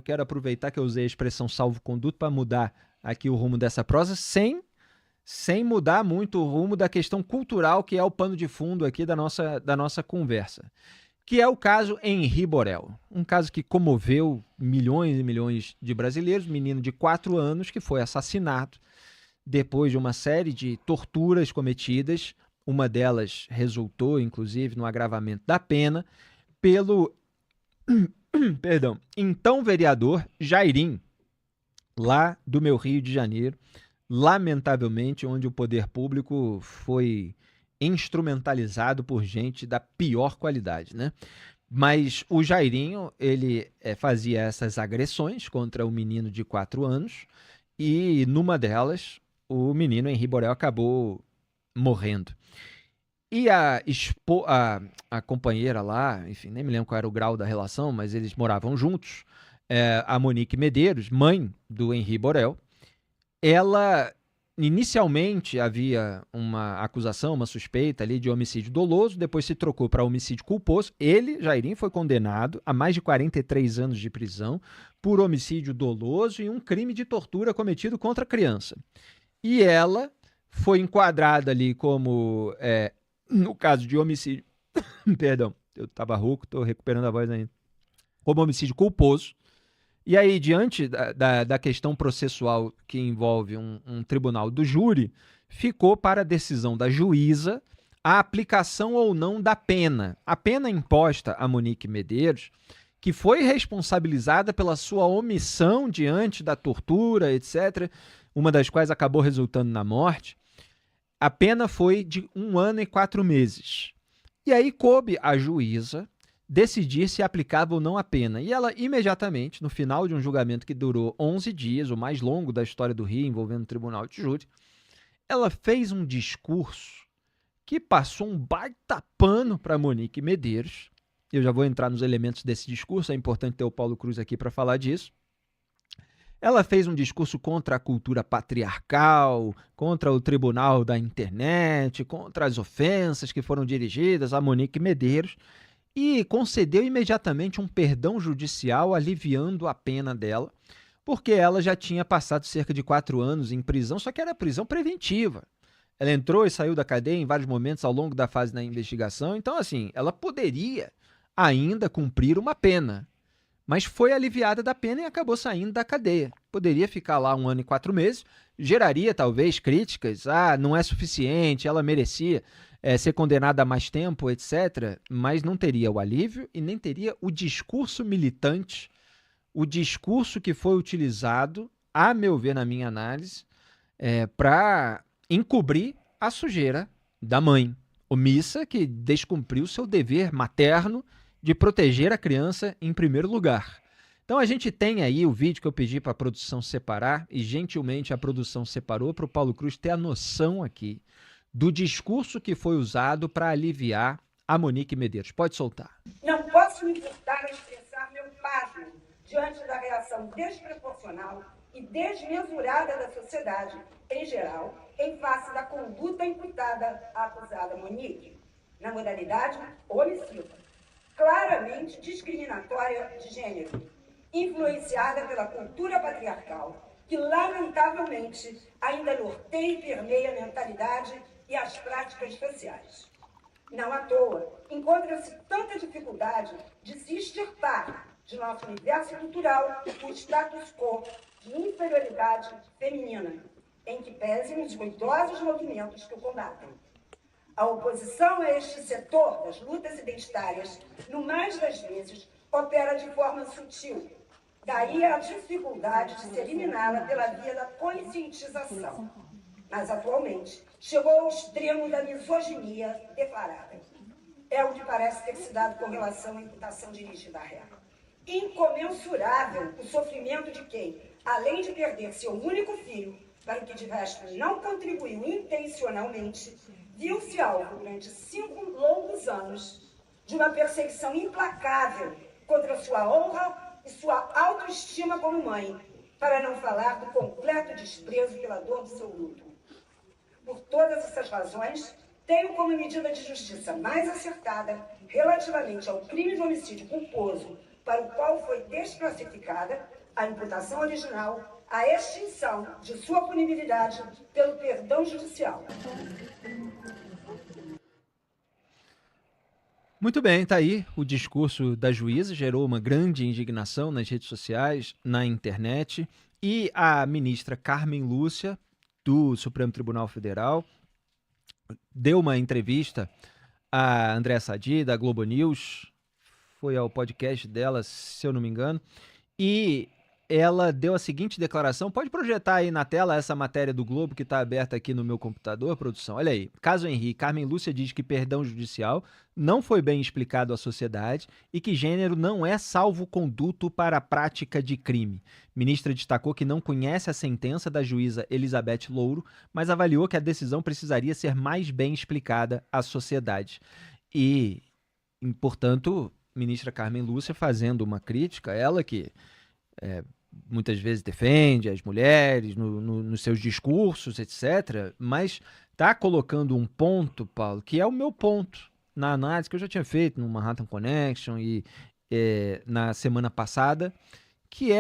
quero aproveitar que eu usei a expressão salvo-conduto para mudar aqui o rumo dessa prosa, sem mudar muito o rumo da questão cultural, que é o pano de fundo aqui da nossa conversa, que é o caso Henri Borel, um caso que comoveu milhões e milhões de brasileiros, menino de 4 anos que foi assassinado depois de uma série de torturas cometidas, uma delas resultou, inclusive, no agravamento da pena, pelo então vereador Jairim, lá do meu Rio de Janeiro, lamentavelmente, onde o poder público foi instrumentalizado por gente da pior qualidade, né? Mas o Jairinho, ele fazia essas agressões contra o menino de 4 anos e numa delas o menino Henri Borel acabou morrendo. E a companheira lá, enfim, nem me lembro qual era o grau da relação, mas eles moravam juntos, a Monique Medeiros, mãe do Henri Borel, ela inicialmente havia uma acusação, uma suspeita ali de homicídio doloso, depois se trocou para homicídio culposo. Ele, Jairim, foi condenado a mais de 43 anos de prisão por homicídio doloso e um crime de tortura cometido contra a criança. E ela foi enquadrada ali como, no caso de homicídio, perdão, eu estava rouco, estou recuperando a voz ainda, como homicídio culposo. E aí, diante da questão processual que envolve um tribunal do júri, ficou para a decisão da juíza a aplicação ou não da pena. A pena imposta a Monique Medeiros, que foi responsabilizada pela sua omissão diante da tortura, etc., uma das quais acabou resultando na morte, a pena foi de 1 ano e 4 meses. E aí coube à juíza decidir se aplicava ou não a pena. E ela, imediatamente, no final de um julgamento que durou 11 dias, o mais longo da história do Rio, envolvendo o tribunal de júri, ela fez um discurso que passou um baita pano para Monique Medeiros. Eu já vou entrar nos elementos desse discurso, é importante ter o Paulo Cruz aqui para falar disso. Ela fez um discurso contra a cultura patriarcal, contra o tribunal da internet, contra as ofensas que foram dirigidas a Monique Medeiros, e concedeu imediatamente um perdão judicial, aliviando a pena dela, porque ela já tinha passado cerca de 4 anos em prisão, só que era prisão preventiva. Ela entrou e saiu da cadeia em vários momentos ao longo da fase da investigação, então, assim, ela poderia ainda cumprir uma pena, mas foi aliviada da pena e acabou saindo da cadeia. Poderia ficar lá 1 ano e 4 meses, geraria talvez críticas, não é suficiente, ela merecia ser condenada a mais tempo, etc., mas não teria o alívio e nem teria o discurso militante, o discurso que foi utilizado, a meu ver, na minha análise, para encobrir a sujeira da mãe omissa que descumpriu seu dever materno de proteger a criança em primeiro lugar. Então a gente tem aí o vídeo que eu pedi para a produção separar e gentilmente a produção separou para o Paulo Cruz ter a noção aqui do discurso que foi usado para aliviar a Monique Medeiros. Pode soltar. Não posso me furtar a expressar meu pasmo diante da reação desproporcional e desmesurada da sociedade em geral em face da conduta imputada à acusada Monique, na modalidade homicida, claramente discriminatória de gênero, influenciada pela cultura patriarcal, que lamentavelmente ainda norteia e permeia a mentalidade e as práticas sociais. Não à toa, encontra-se tanta dificuldade de se extirpar de nosso universo cultural o status quo de inferioridade feminina, em que pesem os ruidosos movimentos que o combatem. A oposição a este setor das lutas identitárias, no mais das vezes, opera de forma sutil. Daí a dificuldade de se eliminá-la pela via da conscientização. Mas, atualmente, chegou ao extremo da misoginia declarada. É o que parece ter se dado com relação à imputação dirigida à ré. Incomensurável o sofrimento de quem, além de perder seu único filho, para o que de resto não contribuiu intencionalmente, viu-se alvo durante 5 longos anos de uma perseguição implacável contra sua honra e sua autoestima como mãe, para não falar do completo desprezo pela dor do seu luto. Por todas essas razões, tenho como medida de justiça mais acertada relativamente ao crime de homicídio culposo para o qual foi desclassificada a imputação original, a extinção de sua punibilidade pelo perdão judicial. Muito bem, tá aí o discurso da juíza, gerou uma grande indignação nas redes sociais, na internet, e a ministra Carmen Lúcia, do Supremo Tribunal Federal, deu uma entrevista a Andréa Sadi, da Globo News, foi ao podcast dela, se eu não me engano, e ela deu a seguinte declaração. Pode projetar aí na tela essa matéria do Globo que está aberta aqui no meu computador, produção. Olha aí. Caso Henrique, Carmen Lúcia diz que perdão judicial não foi bem explicado à sociedade e que gênero não é salvo-conduto para a prática de crime. Ministra destacou que não conhece a sentença da juíza Elizabeth Louro, mas avaliou que a decisão precisaria ser mais bem explicada à sociedade. E, portanto, ministra Carmen Lúcia fazendo uma crítica, ela que muitas vezes defende as mulheres nos seus discursos, etc., mas está colocando um ponto, Paulo, que é o meu ponto na análise que eu já tinha feito no Manhattan Connection e na semana passada, que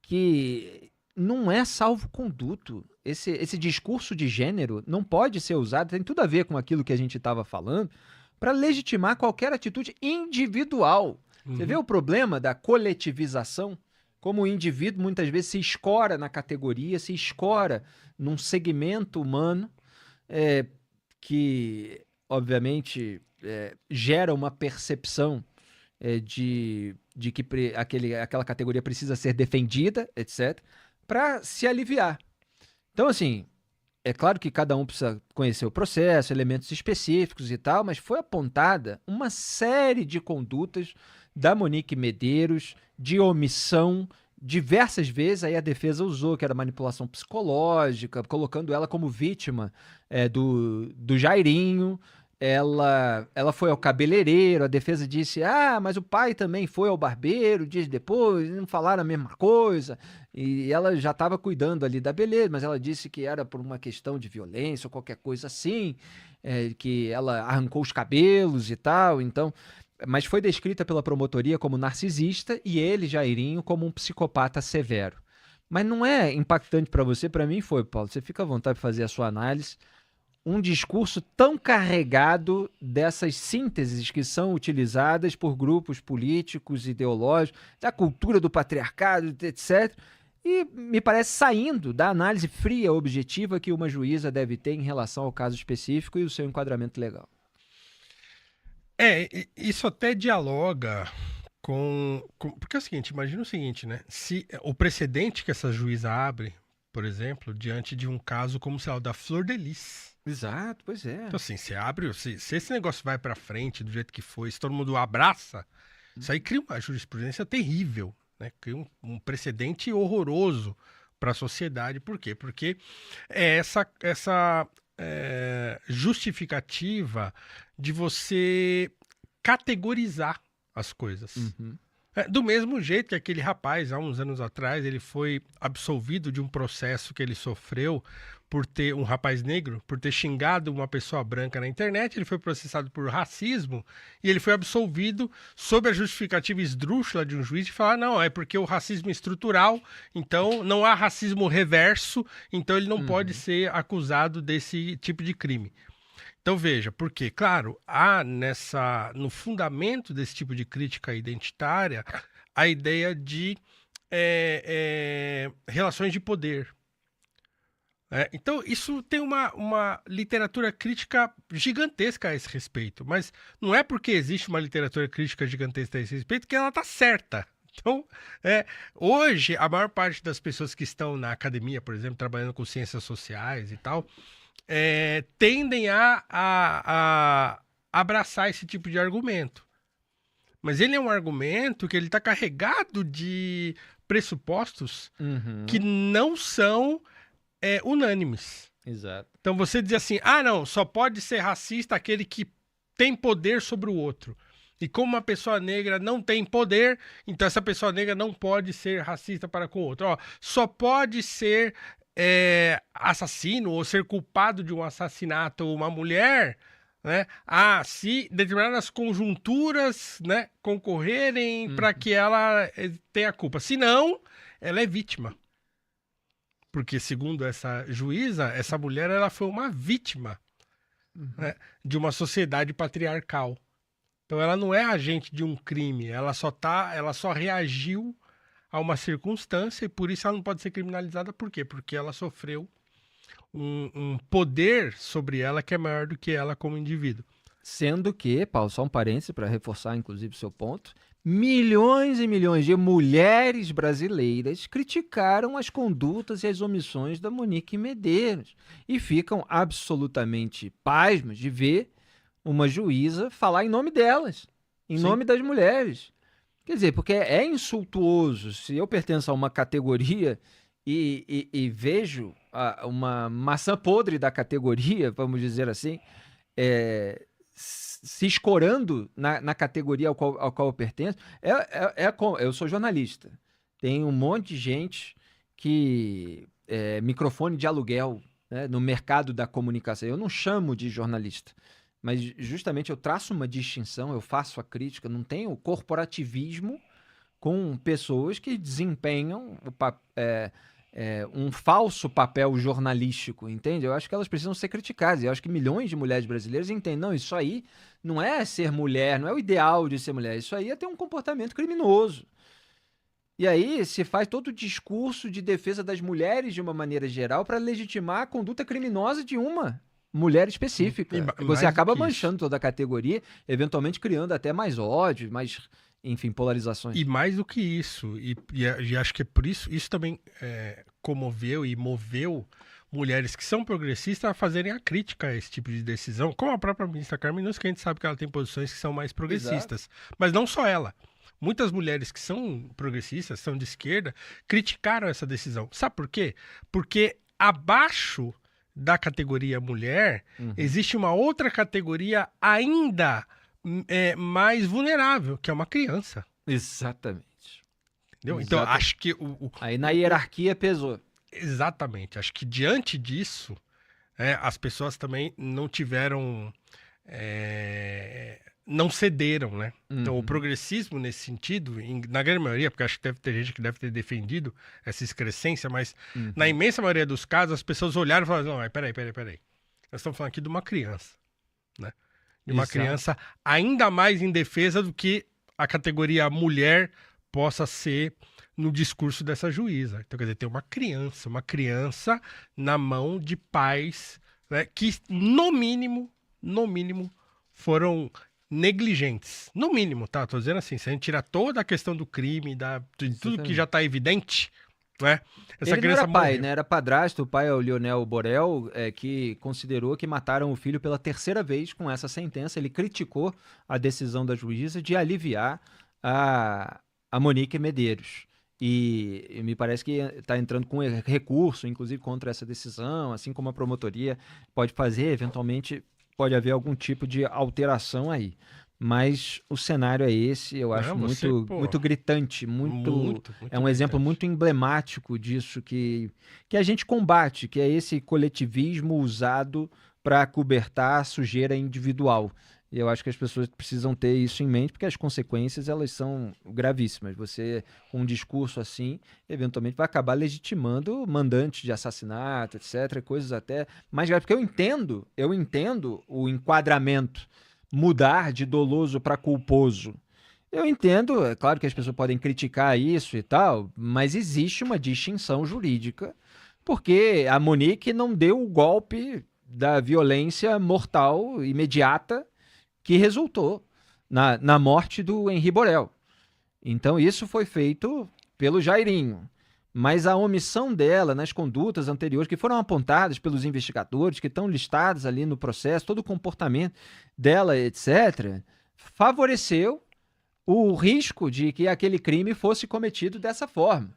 que não é salvo-conduto. Esse discurso de gênero não pode ser usado, tem tudo a ver com aquilo que a gente estava falando, para legitimar qualquer atitude individual. Você vê o problema da coletivização? Como o indivíduo muitas vezes se escora na categoria, se escora num segmento humano que, obviamente, gera uma percepção de que aquela categoria precisa ser defendida, etc., para se aliviar. Então, assim, é claro que cada um precisa conhecer o processo, elementos específicos e tal, mas foi apontada uma série de condutas da Monique Medeiros, de omissão, diversas vezes aí a defesa usou, que era manipulação psicológica, colocando ela como vítima do Jairinho. Ela foi ao cabeleireiro, a defesa disse, mas o pai também foi ao barbeiro dias depois, não falaram a mesma coisa, e ela já estava cuidando ali da beleza, mas ela disse que era por uma questão de violência ou qualquer coisa assim, que ela arrancou os cabelos e tal, então... Mas foi descrita pela promotoria como narcisista e ele, Jairinho, como um psicopata severo. Mas não é impactante para você? Para mim foi, Paulo. Você fica à vontade de fazer a sua análise. Um discurso tão carregado dessas sínteses que são utilizadas por grupos políticos, ideológicos, da cultura do patriarcado, etc., e me parece saindo da análise fria, objetiva que uma juíza deve ter em relação ao caso específico e o seu enquadramento legal. Isso até dialoga porque é o seguinte, imagina o seguinte, né? Se o precedente que essa juíza abre, por exemplo, diante de um caso como, sei lá, o da Flor de Lis. Exato, pois é. Então, assim, você abre, se esse negócio vai pra frente do jeito que foi, se todo mundo abraça, isso aí cria uma jurisprudência terrível, né? Cria um precedente horroroso para a sociedade. Por quê? Porque essa justificativa de você categorizar as coisas. Do mesmo jeito que aquele rapaz, há uns anos atrás, ele foi absolvido de um processo que ele sofreu por ter, um rapaz negro, por ter xingado uma pessoa branca na internet, ele foi processado por racismo e ele foi absolvido sob a justificativa esdrúxula de um juiz de falar, não, é porque o racismo é estrutural, então não há racismo reverso, então ele não pode ser acusado desse tipo de crime. Então veja, porque, claro, há no fundamento desse tipo de crítica identitária a ideia de relações de poder. Então isso tem uma literatura crítica gigantesca a esse respeito, mas não é porque existe uma literatura crítica gigantesca a esse respeito que ela está certa. Então, hoje, a maior parte das pessoas que estão na academia, por exemplo, trabalhando com ciências sociais e tal, tendem a abraçar esse tipo de argumento. Mas ele é um argumento que ele está carregado de pressupostos que não são unânimes. Exato. Então você diz assim, não, só pode ser racista aquele que tem poder sobre o outro. E como uma pessoa negra não tem poder, então essa pessoa negra não pode ser racista para com o outro. Só pode ser assassino ou ser culpado de um assassinato uma mulher né? Se determinadas conjunturas, né, concorrerem para que ela tenha culpa. Se não, ela é vítima. Porque, segundo essa juíza, essa mulher ela foi uma vítima, né, de uma sociedade patriarcal. Então ela não é agente de um crime, ela só reagiu a uma circunstância e por isso ela não pode ser criminalizada. Por quê? Porque ela sofreu um poder sobre ela que é maior do que ela como indivíduo. Sendo que, Paulo, só um parêntese para reforçar inclusive o seu ponto, milhões e milhões de mulheres brasileiras criticaram as condutas e as omissões da Monique Medeiros e ficam absolutamente pasmas de ver uma juíza falar em nome delas, em Sim. nome das mulheres. Quer dizer, porque é insultuoso se eu pertenço a uma categoria e vejo uma maçã podre da categoria, vamos dizer assim, se escorando na categoria ao qual eu pertenço. Eu sou jornalista. Tem um monte de gente que microfone de aluguel, né, no mercado da comunicação. Eu não chamo de jornalista, mas justamente eu traço uma distinção, eu faço a crítica, não tenho corporativismo com pessoas que desempenham um falso papel jornalístico, entende? Eu acho que elas precisam ser criticadas. Eu acho que milhões de mulheres brasileiras entendem, não, isso aí não é ser mulher, não é o ideal de ser mulher, isso aí é ter um comportamento criminoso. E aí se faz todo o discurso de defesa das mulheres de uma maneira geral para legitimar a conduta criminosa de uma mulher específica. Você acaba manchando toda a categoria, eventualmente criando até mais ódio, mais, enfim, polarizações. E mais do que isso, e acho que é por isso também comoveu e moveu mulheres que são progressistas a fazerem a crítica a esse tipo de decisão, como a própria ministra Carmen Lúcia, que a gente sabe que ela tem posições que são mais progressistas. Exato. Mas não só ela. Muitas mulheres que são progressistas, são de esquerda, criticaram essa decisão. Sabe por quê? Porque abaixo da categoria mulher, existe uma outra categoria ainda mais vulnerável, que é uma criança. Exatamente. Entendeu? Então, acho que aí na hierarquia pesou. Exatamente. Acho que diante disso, as pessoas também não tiveram... não cederam, né? Então, o progressismo nesse sentido, na grande maioria, porque acho que deve ter gente que deve ter defendido essa excrescência, mas na imensa maioria dos casos, as pessoas olharam e falaram, não, peraí. Nós estamos falando aqui de uma criança, né? De uma criança ainda mais indefesa do que a categoria mulher possa ser no discurso dessa juíza. Então, quer dizer, tem uma criança na mão de pais, né, que, no mínimo, foram negligentes. No mínimo, tá? Tô dizendo assim, se a gente tirar toda a questão do crime, de tudo que já tá evidente, né? Essa ele criança não era pai, né? Era padrasto. O pai é o Lionel Borel, que considerou que mataram o filho pela terceira vez com essa sentença. Ele criticou a decisão da juíza de aliviar a Monique Medeiros. E me parece que está entrando com recurso, inclusive, contra essa decisão, assim como a promotoria pode fazer, eventualmente pode haver algum tipo de alteração aí. Mas o cenário é esse, eu acho muito gritante, muito é um exemplo muito emblemático disso que a gente combate, que é esse coletivismo usado para cobertar a sujeira individual. E eu acho que as pessoas precisam ter isso em mente, porque as consequências elas são gravíssimas. Você, com um discurso assim, eventualmente vai acabar legitimando mandantes de assassinato, etc., coisas até mais graves. Porque eu entendo o enquadramento, mudar de doloso para culposo. Eu entendo, é claro que as pessoas podem criticar isso e tal, mas existe uma distinção jurídica, porque a Monique não deu o golpe da violência mortal imediata que resultou na morte do Henri Borel. Então isso foi feito pelo Jairinho. Mas a omissão dela nas condutas anteriores, que foram apontadas pelos investigadores, que estão listadas ali no processo, todo o comportamento dela, etc., favoreceu o risco de que aquele crime fosse cometido dessa forma.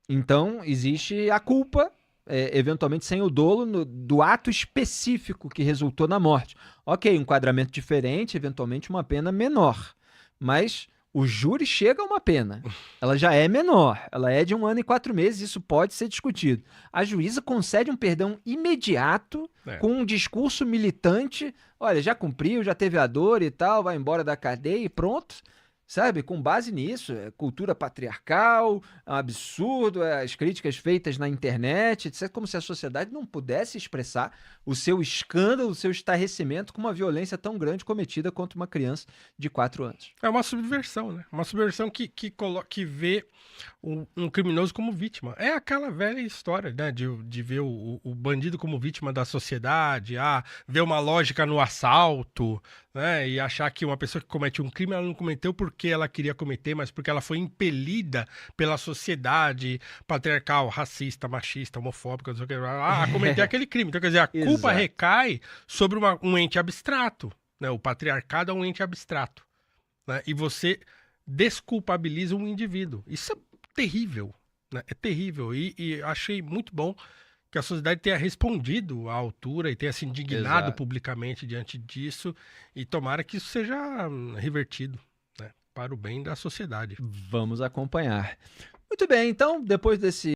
Então, existe a culpa, eventualmente sem o dolo, do ato específico que resultou na morte. Ok, um enquadramento diferente, eventualmente uma pena menor. Mas O júri chega a uma pena. Ela já é menor. Ela é de 1 ano e 4 meses. Isso pode ser discutido. A juíza concede um perdão imediato com um discurso militante. Olha, já cumpriu, já teve a dor e tal, vai embora da cadeia e pronto. Sabe, com base nisso, cultura patriarcal, é um absurdo, as críticas feitas na internet, etc., como se a sociedade não pudesse expressar o seu escândalo, o seu estarrecimento com uma violência tão grande cometida contra uma criança de 4 anos. É uma subversão, né? Uma subversão que vê um criminoso como vítima. É aquela velha história, né? De ver o bandido como vítima da sociedade, ver uma lógica no assalto, né? E achar que uma pessoa que comete um crime, ela não cometeu porque ela queria cometer, mas porque ela foi impelida pela sociedade patriarcal, racista, machista, homofóbica, não sei o que, a cometer aquele crime. Então, quer dizer, a culpa recai sobre um ente abstrato, né? O patriarcado é um ente abstrato, né? E você desculpabiliza um indivíduo. Isso é terrível, né? É terrível. E achei muito bom que a sociedade tenha respondido à altura e tenha se indignado publicamente diante disso, e tomara que isso seja revertido, né, para o bem da sociedade. Vamos acompanhar. Muito bem, então, depois desse